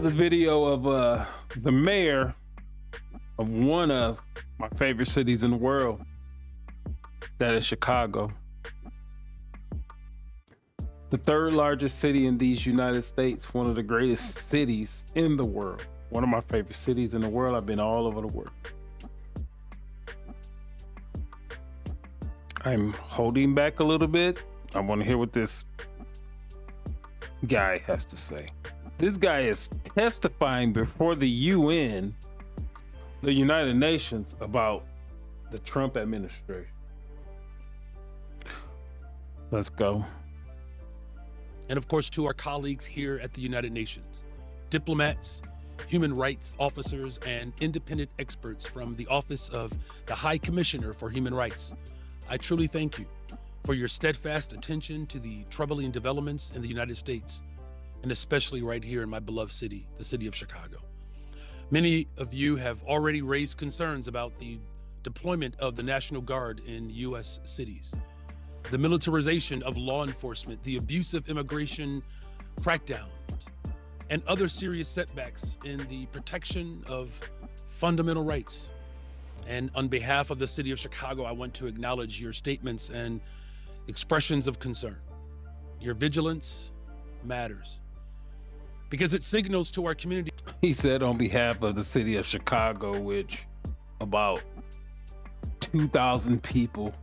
a video of the mayor of one of my favorite cities in the world. That is Chicago. The third largest city in these United States, one of the greatest cities in the world. One of my favorite cities in the world. I've been all over the world. I'm holding back a little bit. I want to hear what this guy has to say. This guy is testifying before the UN, the United Nations, about the Trump administration. Let's go. And of course, to our colleagues here at the United Nations, diplomats, human rights officers, and independent experts from the Office of the High Commissioner for Human Rights, I truly thank you for your steadfast attention to the troubling developments in the United States, and especially right here in my beloved city, the city of Chicago. Many of you have already raised concerns about the deployment of the National Guard in U.S. cities, the militarization of law enforcement, the abusive immigration crackdowns, and other serious setbacks in the protection of fundamental rights. And on behalf of the city of Chicago, I want to acknowledge your statements and expressions of concern. Your vigilance matters because it signals to our community. He said on behalf of the city of Chicago, which about 2,000 people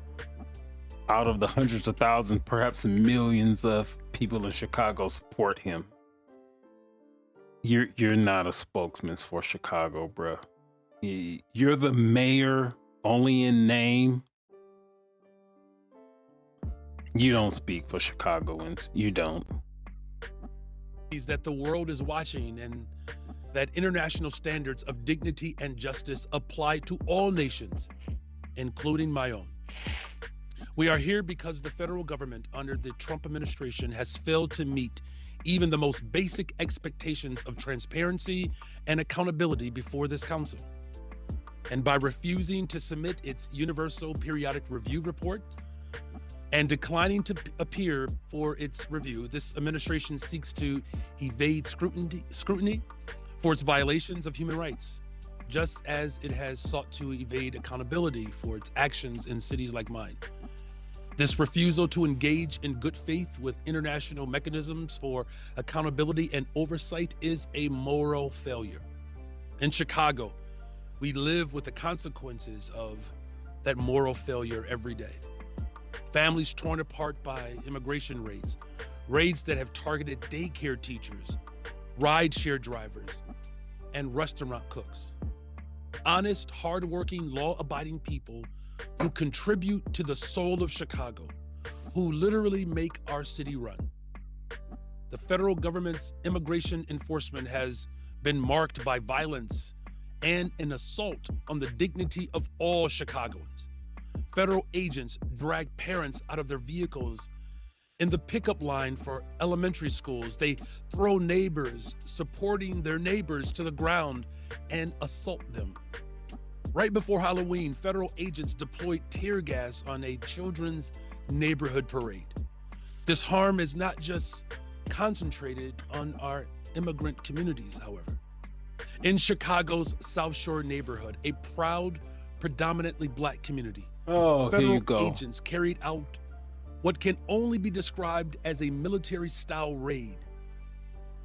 out of the hundreds of thousands, perhaps millions of people in Chicago support him. You're not a spokesman for Chicago, bro. You're the mayor only in name. You don't speak for Chicagoans. You don't. That the world is watching, and that international standards of dignity and justice apply to all nations, including my own. We are here because the federal government under the Trump administration has failed to meet even the most basic expectations of transparency and accountability before this council. And by refusing to submit its Universal Periodic Review report and declining to appear for its review, this administration seeks to evade scrutiny for its violations of human rights, just as it has sought to evade accountability for its actions in cities like mine. This refusal to engage in good faith with international mechanisms for accountability and oversight is a moral failure. In Chicago, we live with the consequences of that moral failure every day. Families torn apart by immigration raids that have targeted daycare teachers, rideshare drivers, and restaurant cooks. Honest, hardworking, law-abiding people who contribute to the soul of Chicago, who literally make our city run. The federal government's immigration enforcement has been marked by violence and an assault on the dignity of all Chicagoans. Federal agents drag parents out of their vehicles in the pickup line for elementary schools. They throw neighbors supporting their neighbors to the ground and assault them. Right before Halloween, federal agents deployed tear gas on a children's neighborhood parade. This harm is not just concentrated on our immigrant communities, however. In Chicago's South Shore neighborhood, a proud, predominantly Black community, federal agents carried out what can only be described as a military-style raid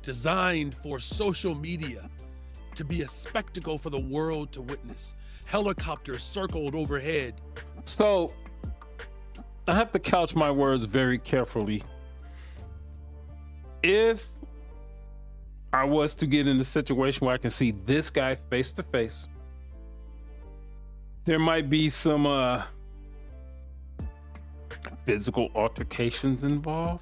designed for social media to be a spectacle for the world to witness. Helicopters circled overhead. So I have to couch my words very carefully. If I was to get in a situation where I can see this guy face to face, there might be some physical altercations involved.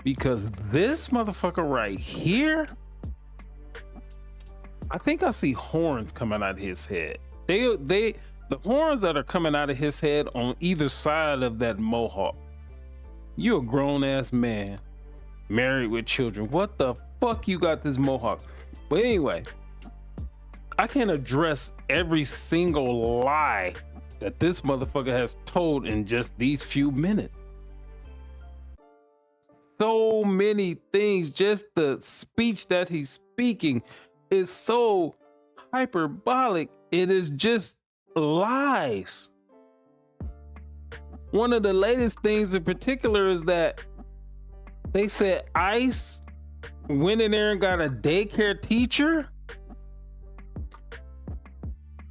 Because this motherfucker right here, I think I see horns coming out of his head. The horns that are coming out of his head on either side of that mohawk. You're a grown ass man, married with children. What the fuck you got this mohawk? But anyway, I can't address every single lie that this motherfucker has told in just these few minutes. So many things. Just the speech that he's speaking is so hyperbolic. It is just lies. One of the latest things in particular is that they said ICE went in there and got a daycare teacher.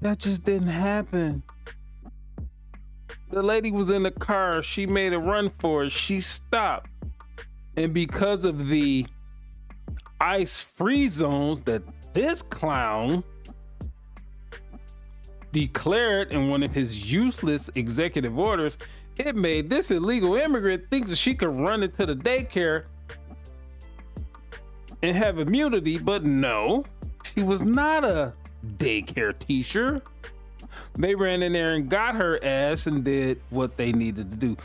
That just didn't happen. The lady was in the car. She made a run for it. She stopped. And because of the ICE free zones that this clown declared in one of his useless executive orders, it made this illegal immigrant think that she could run into the daycare and have immunity. But no, she was not a daycare teacher. They ran in there and got her ass and did what they needed to do.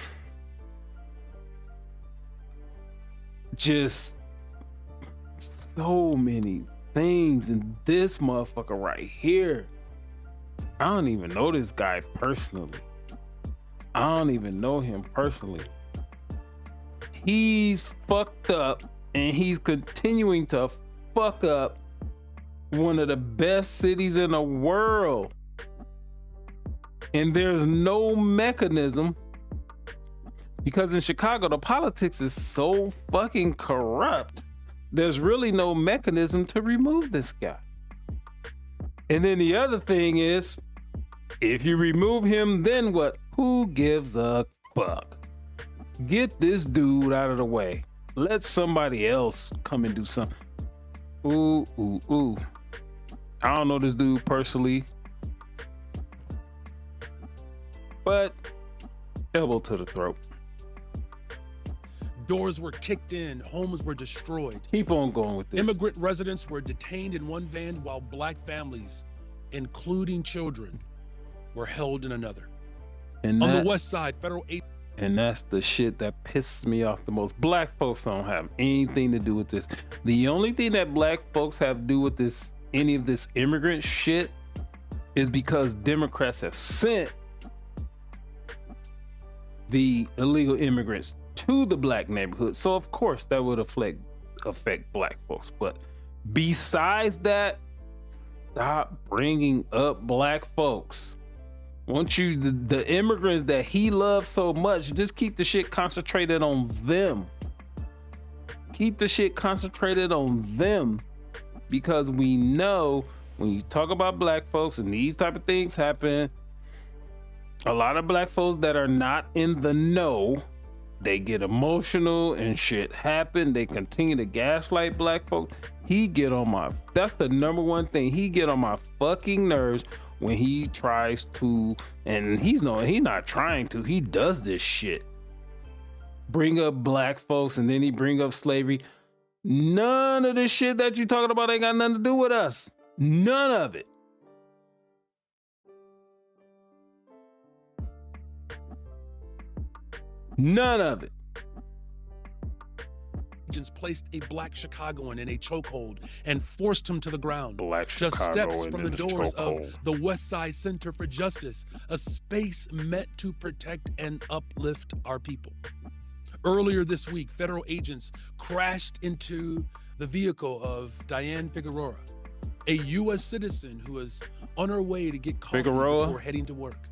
Just so many things in this motherfucker right here. I don't even know this guy personally. I don't even know him personally. He's fucked up and he's continuing to fuck up one of the best cities in the world. And there's no mechanism, because in Chicago, the politics is so fucking corrupt. There's really no mechanism to remove this guy. And then the other thing is, if you remove him, then what? Who gives a fuck? Get this dude out of the way. Let somebody else come and do something. Ooh. I don't know this dude personally, but elbow to the throat. Doors were kicked in, homes were destroyed. Keep on going with this. Immigrant residents were detained in one van while black families, including children, were held in another. And on the west side, federal aid. And that's the shit that pisses me off the most. Black folks don't have anything to do with this. The only thing that black folks have to do with this, any of this immigrant shit, is because Democrats have sent the illegal immigrants to the black neighborhood. So of course that would affect black folks. But besides that, stop bringing up black folks. Want you, the immigrants that he loves so much, just keep the shit concentrated on them. Keep the shit concentrated on them, because we know when you talk about black folks and these type of things happen, a lot of black folks that are not in the know, they get emotional and shit happen. They continue to gaslight black folks. He get on my, that's the number one thing. He get on my fucking nerves when he tries to, and he's not trying to, he does this shit. Bring up black folks and then he bring up slavery. None of this shit that you talking about ain't got nothing to do with us. None of it. None of it. Agents placed a black Chicagoan in a chokehold and forced him to the ground. Black Just Chicagoan steps from the in a doors chokehold. of the West Side Center for Justice, a space meant to protect and uplift our people. Earlier this week, federal agents crashed into the vehicle of Diane Figueroa, a U.S. citizen who was on her way to get coffee before heading to work.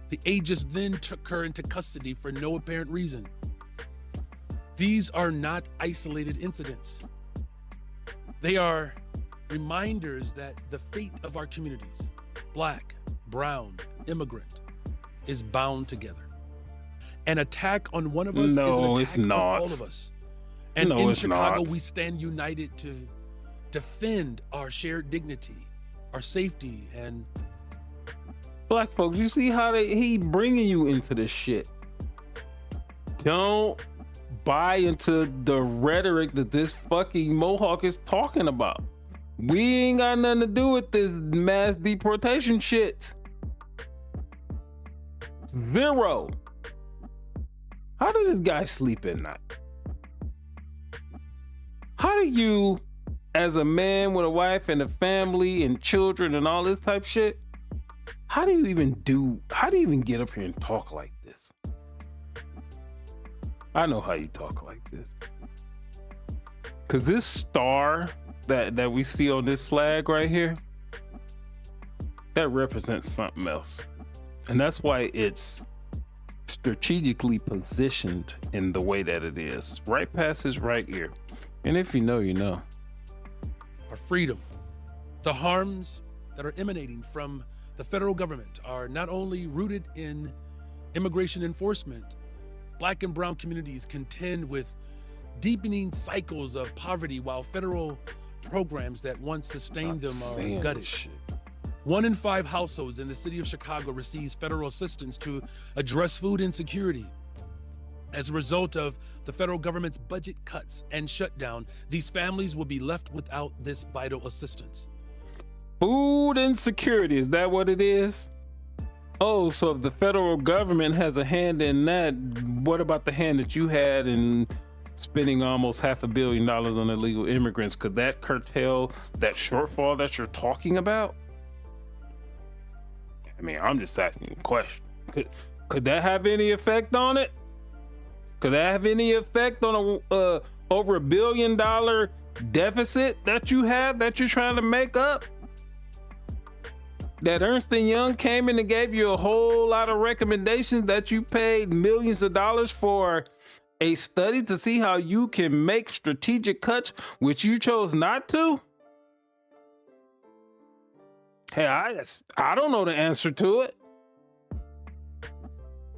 The agents then took her into custody for no apparent reason. These are not isolated incidents. They are reminders that the fate of our communities, black, brown, immigrant, is bound together. An attack on one of us is an attack on all of us. And in Chicago, we stand united to defend our shared dignity, our safety, and black folks, you see how he bringing you into this shit. Don't buy into the rhetoric that this fucking Mohawk is talking about. We ain't got nothing to do with this mass deportation shit. Zero. How does this guy sleep at night? How do you, as a man with a wife and a family and children and all this type shit, how do you even get up here and talk like this? I know how you talk like this. Because this star that we see on this flag right here, that represents something else. And that's why it's strategically positioned in the way that it is, right past his right ear. And if you know, you know. Our freedom. The harms that are emanating from the federal government are not only rooted in immigration enforcement. Black and brown communities contend with deepening cycles of poverty while federal programs that once sustained them are gutted. 1 in 5 households in the city of Chicago receives federal assistance to address food insecurity. As a result of the federal government's budget cuts and shutdown, these families will be left without this vital assistance. Food insecurity, is that what it is? Oh, so if the federal government has a hand in that, what about the hand that you had in spending almost $500 million on illegal immigrants? Could that curtail that shortfall that you're talking about? I mean, I'm just asking a question. Could that have any effect on it? Could that have any effect on a over $1 billion deficit that you have that you're trying to make up? That Ernst & Young came in and gave you a whole lot of recommendations that you paid millions of dollars for a study to see how you can make strategic cuts, which you chose not to? Hey, I don't know the answer to it.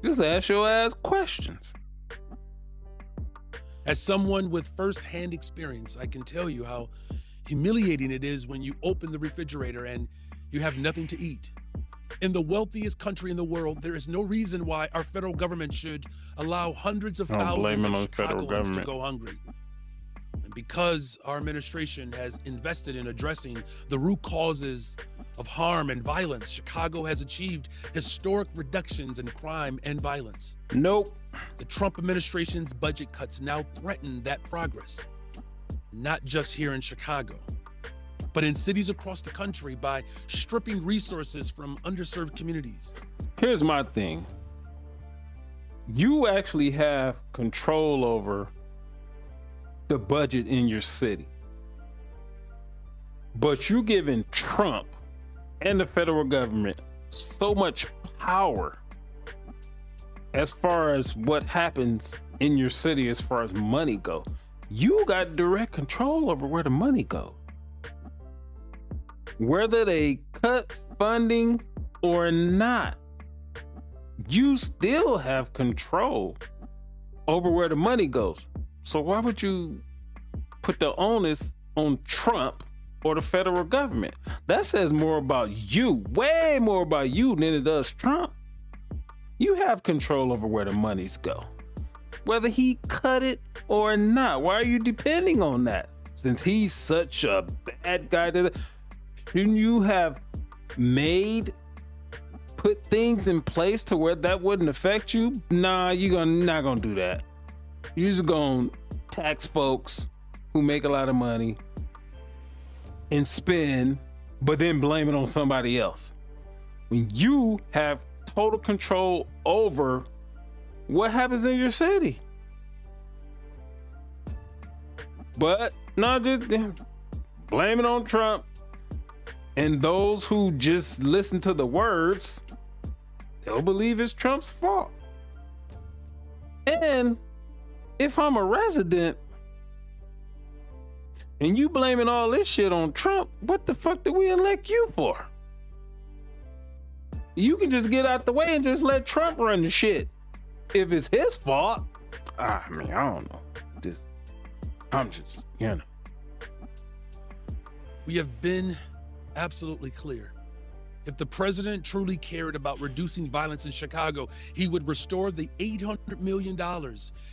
Just ask your ass questions. As someone with firsthand experience, I can tell you how humiliating it is when you open the refrigerator and you have nothing to eat. In the wealthiest country in the world, there is no reason why our federal government should allow hundreds of thousands of Chicagoans to go hungry. And because our administration has invested in addressing the root causes of harm and violence, Chicago has achieved historic reductions in crime and violence. Nope. The Trump administration's budget cuts now threaten that progress, not just here in Chicago, but in cities across the country by stripping resources from underserved communities. Here's my thing. You actually have control over the budget in your city, but you're giving Trump and the federal government so much power as far as what happens in your city as far as money goes. You got direct control over where the money goes. Whether they cut funding or not, you still have control over where the money goes. So why would you put the onus on Trump or the federal government? That says more about you, way more about you than it does Trump. You have control over where the monies go, whether he cut it or not. Why are you depending on that? Since he's such a bad guy, shouldn't you have put things in place to where that wouldn't affect you? Nah, you're not gonna do that. You're just gonna tax folks who make a lot of money and spend, but then blame it on somebody else. When you have total control over what happens in your city. But not just blame it on Trump. And those who just listen to the words, they'll believe it's Trump's fault. And if I'm a resident and you blaming all this shit on Trump, what the fuck did we elect you for? You can just get out the way and just let Trump run the shit. If it's his fault, I mean, I don't know. I'm just, you know. We have been absolutely clear. If the president truly cared about reducing violence in Chicago, he would restore the $800 million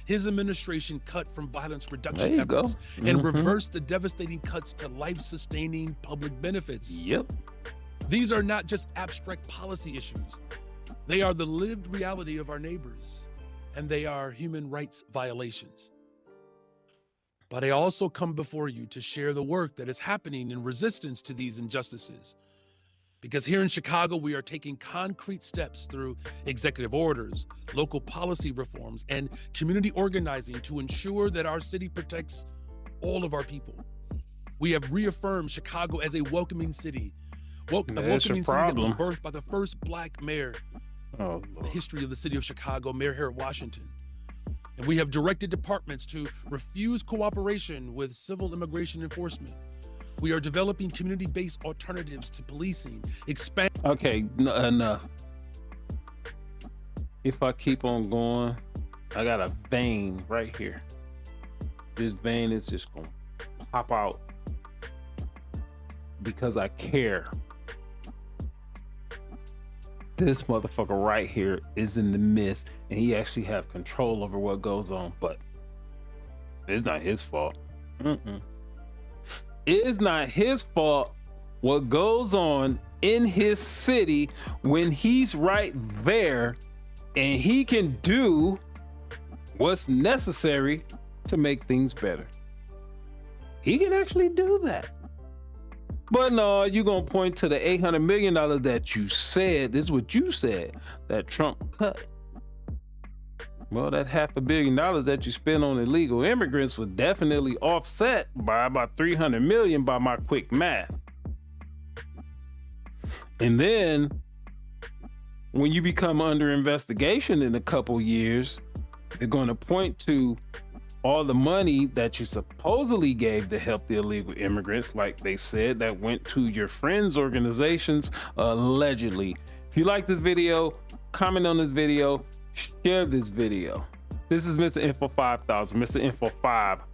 his administration cut from violence reduction efforts and reverse the devastating cuts to life-sustaining public benefits. Yep. These are not just abstract policy issues. They are the lived reality of our neighbors, and they are human rights violations. But I also come before you to share the work that is happening in resistance to these injustices. Because here in Chicago, we are taking concrete steps through executive orders, local policy reforms, and community organizing to ensure that our city protects all of our people. We have reaffirmed Chicago as a welcoming city, a welcoming city that was birthed by the first Black mayor in the history of the city of Chicago, Mayor Harold Washington. And we have directed departments to refuse cooperation with civil immigration enforcement. We are developing community-based alternatives to policing, Okay, enough. If I keep on going, I got a vein right here. This vein is just gonna pop out because I care. This motherfucker right here is in the midst, and he actually have control over what goes on, but it's not his fault. It is not his fault what goes on in his city when he's right there and he can do what's necessary to make things better. He can actually do that. But no, you're gonna point to the $800 million that you said, this is what you said, that Trump cut. Well, that $500 million that you spent on illegal immigrants was definitely offset by about $300 million by my quick math. And then when you become under investigation in a couple years, they're going to point to all the money that you supposedly gave to help the illegal immigrants, like they said, that went to your friends' organizations, allegedly. If you like this video, comment on this video, share this video. This is Mr. Info 5000, Mr. Info 5000.